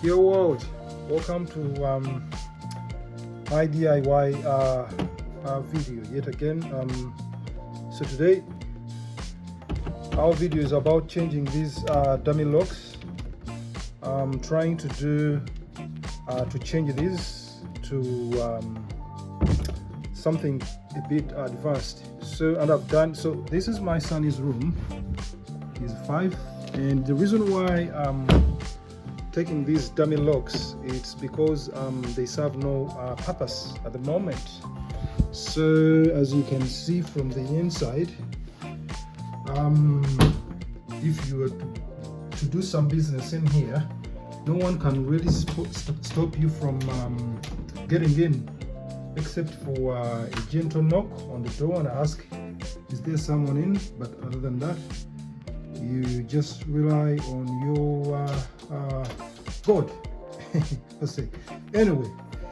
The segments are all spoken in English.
Yo world, welcome to my DIY video yet again. So today our video is about changing these dummy locks. I'm trying to do to change this to something a bit advanced. So, and I've done so. This is my son's room. He's 5, and the reason why I'm taking these dummy locks, it's because they serve no purpose at the moment. So as you can see from the inside, if you were to do some business in here, no one can really stop you from getting in, except for a gentle knock on the door and ask, is there someone in? But other than that, you just rely on your God. Let's say. Anyway,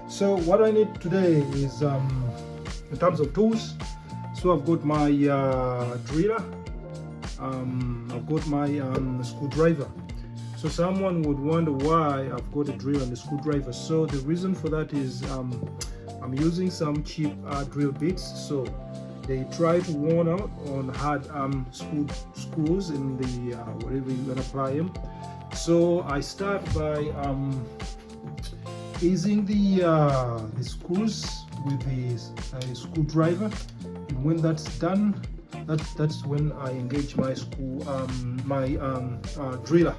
so what I need today is in terms of tools. So I've got my driller, I've got my screwdriver. So someone would wonder why I've got a drill and a screwdriver. So the reason for that is I'm using some cheap drill bits. So they try to worn out on hard screws in the wherever you're gonna apply them. So I start by easing the screws with the screwdriver, and when that's done, that's when I engage my driller.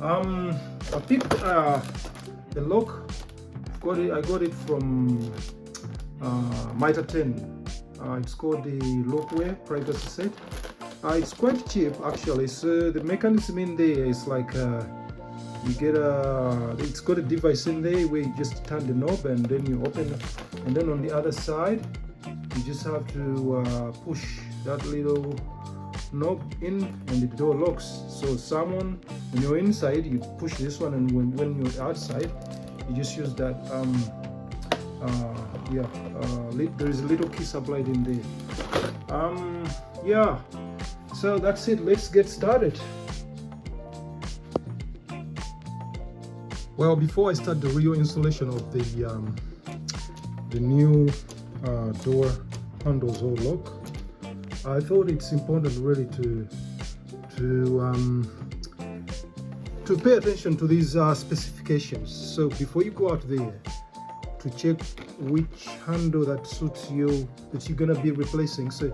I picked the lock. I got it from Mitre 10. It's called the Lockware privacy set. It's quite cheap actually. So the mechanism in there is like you get it's got a device in there where you just turn the knob and then you open it, and then on the other side you just have to push that little knob in and the door locks. So when you're inside, you push this one, and when you're outside, you just use that there is a little key supplied in there. So that's it. Let's get started. Well, before I start the real installation of the new door handles or lock, I thought it's important really to pay attention to these specifications. So before you go out there to check which handle that suits you, that you're gonna be replacing, so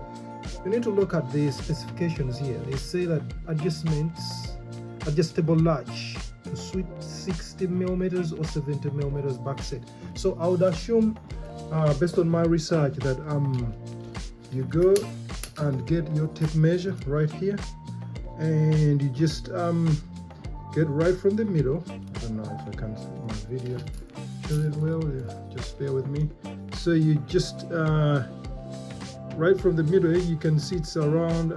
you need to look at the specifications here. They say that adjustable latch to suit 60mm or 70mm back set. So I would assume, based on my research, that you go and get your tape measure right here, and you just get right from the middle. I don't know if I can my video show it well. Just bear with me. So you just right from the middle, you can see it's around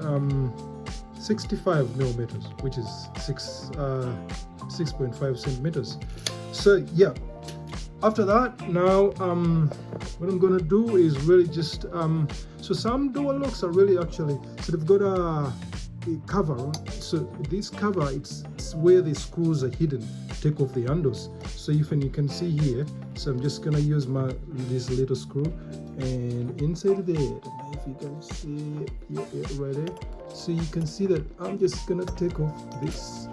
65mm, which is 6.5 centimeters. So yeah, after that, now what I'm gonna do is really just so some door locks are really actually, so they've got a cover. So this cover, it's where the screws are hidden to take off the handles. So you can see here, so I'm just gonna use this little screw, and inside there, I don't know if you can see it right there. So you can see that I'm just gonna take off this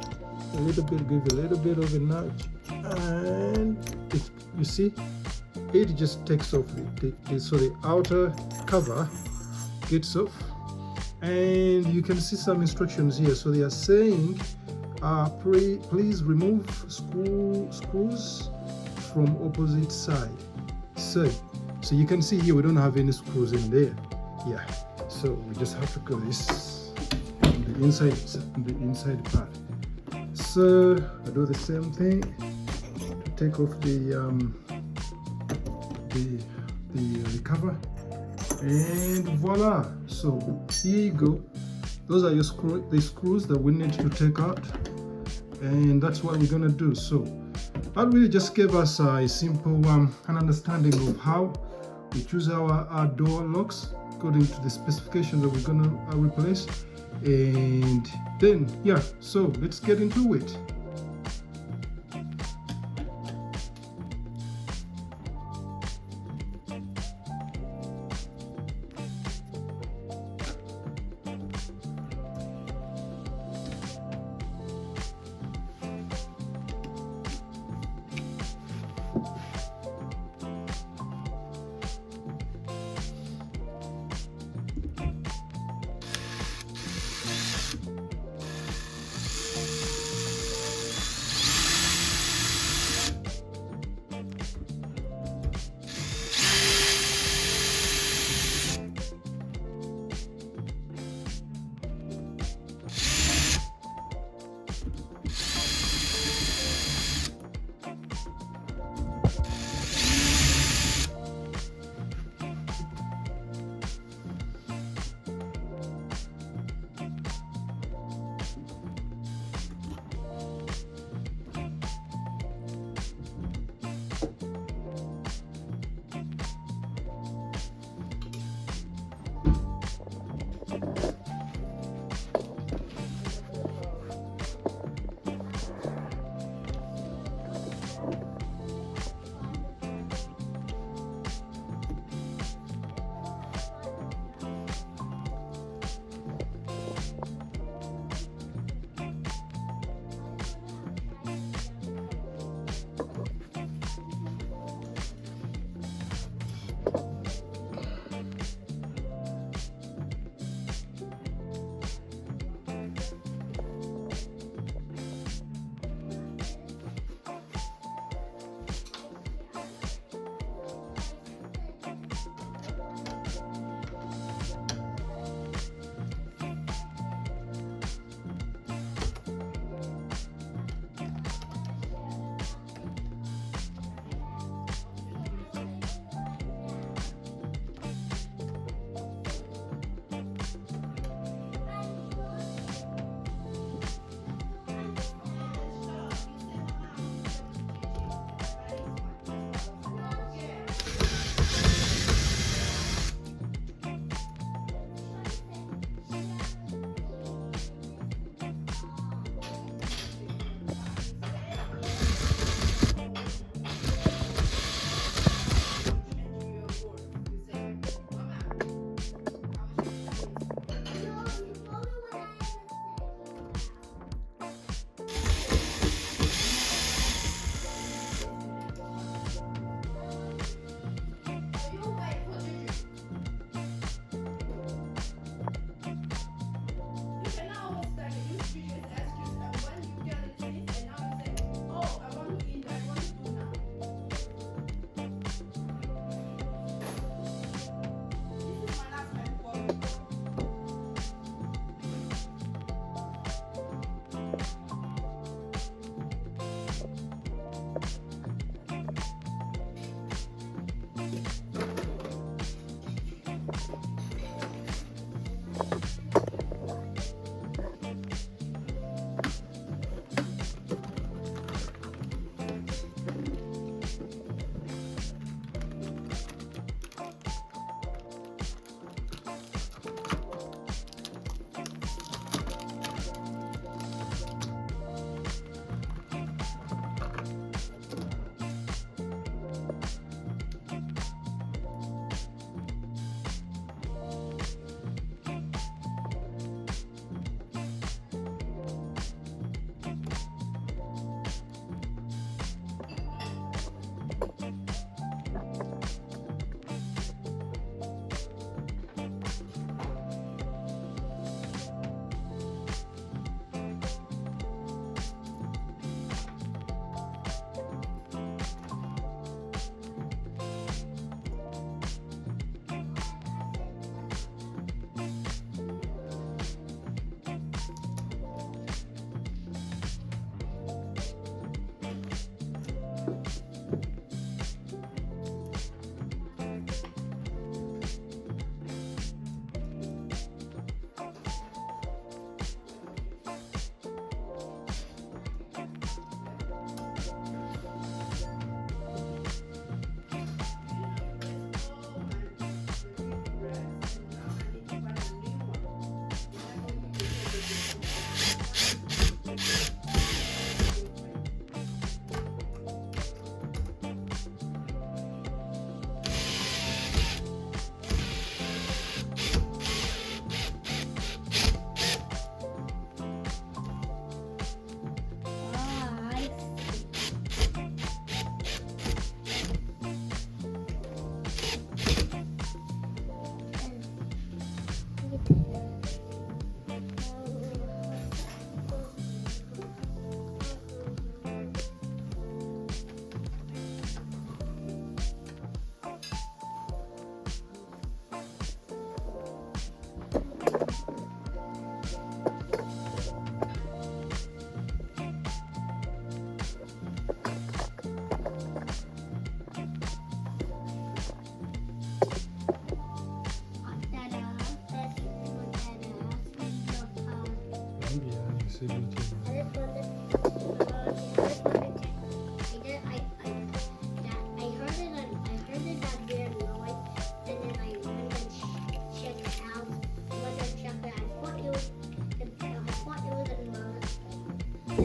a little bit, give a little bit of a nudge, and if you see, it just takes off. So the outer cover gets off, and you can see some instructions here. So they are saying, please remove screws from opposite side. So you can see here we don't have any screws in there. Yeah, so we just have to go this on the inside part. So I do the same thing to take off the cover, and voila. So here you go. Those are the screws that we need to take out, and that's what we're gonna do. So that really just gave us a simple an understanding of how we choose our door locks according to the specifications that we're gonna replace. And then so let's get into it.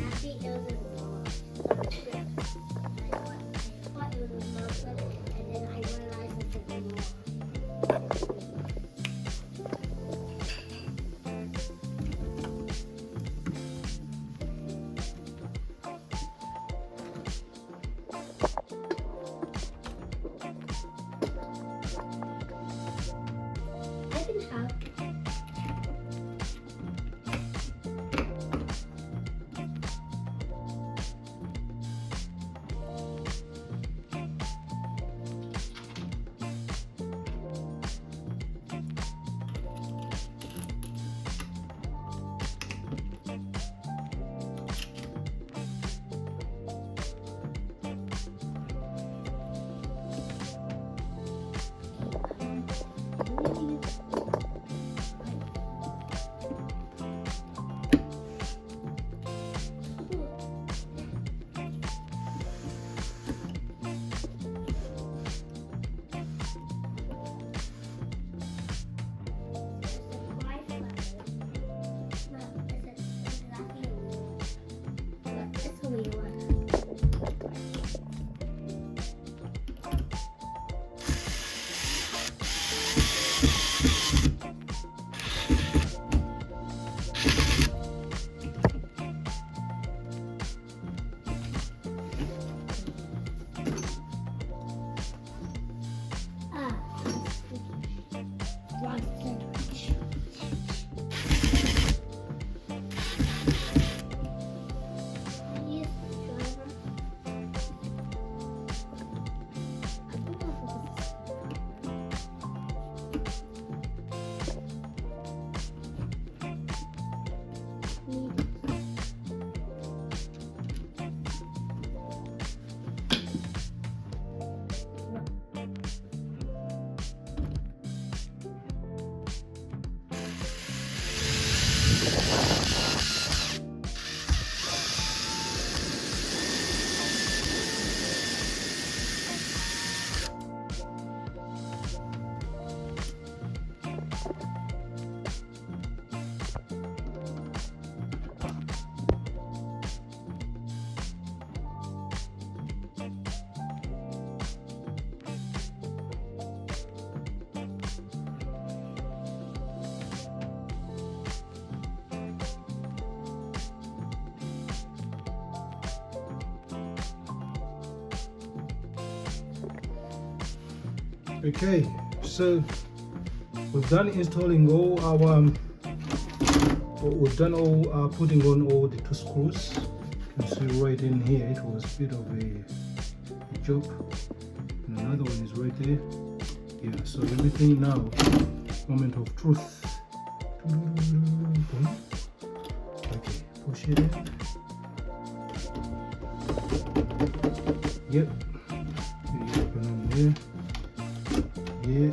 think it was a I thought it was a monster, and then I realized it's a more. I can help. Okay, so we've done installing all our we've done all putting on all the 2 screws. You can see right in here it was a bit of a job, and another one is right there. Yeah, so everything now, moment of truth. Okay, push it in. Yep, you open on there. Yeah,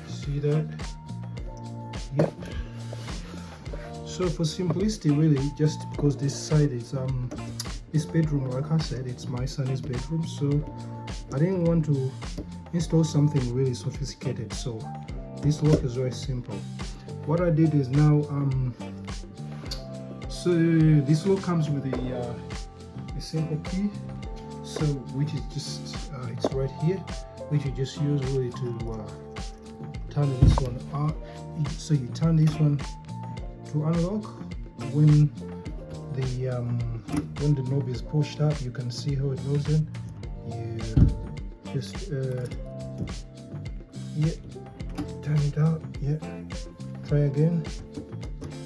see that? Yep. So for simplicity, really, just because this side is this bedroom, like I said, it's my son's bedroom, so I didn't want to install something really sophisticated, so this lock is very simple. What I did is now so this lock comes with a simple key, so which is just it's right here, which you just use really to turn this one out. So you turn this one to unlock. When the knob is pushed up, you can see how it goes in. You just yeah, turn it out. Yeah, try again.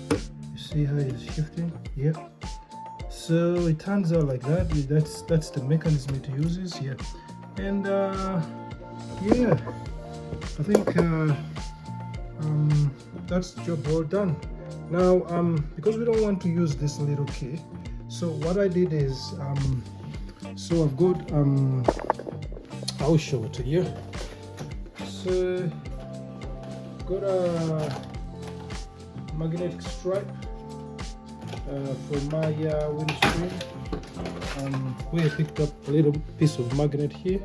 You see how it's shifting? Yep. So it turns out like that. That's the mechanism it uses. Yeah, and yeah, I think that's the job well done. Now because we don't want to use this little key, so what I did is so I've got I'll show it to you. So got a magnetic stripe for my windscreen. We picked up a little piece of magnet here,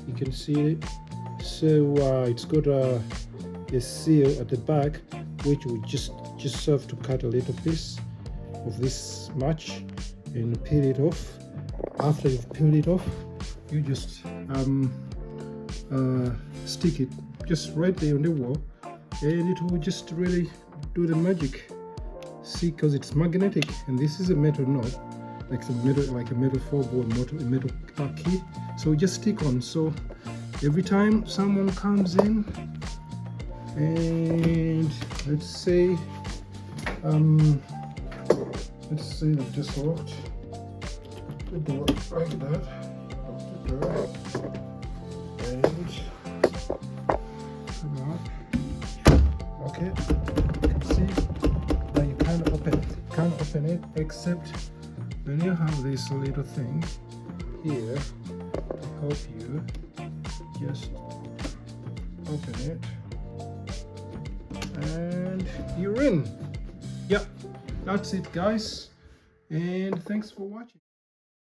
you can see it. So it's got a seal at the back, which we just serve to cut a little piece of this match, and peel it off. After you've peeled it off, you just stick it just right there on the wall, and it will just really do the magic. See, because it's magnetic, and this is a metal knob, like a metal 4-ball metal key. So just stick on. So every time someone comes in, and let's say they've just walked the door like that, lock the door, and come on. Okay, you can see that you can't open it except when you have this little thing here to help you. Just open it and you're in. Yep, that's it guys, and thanks for watching.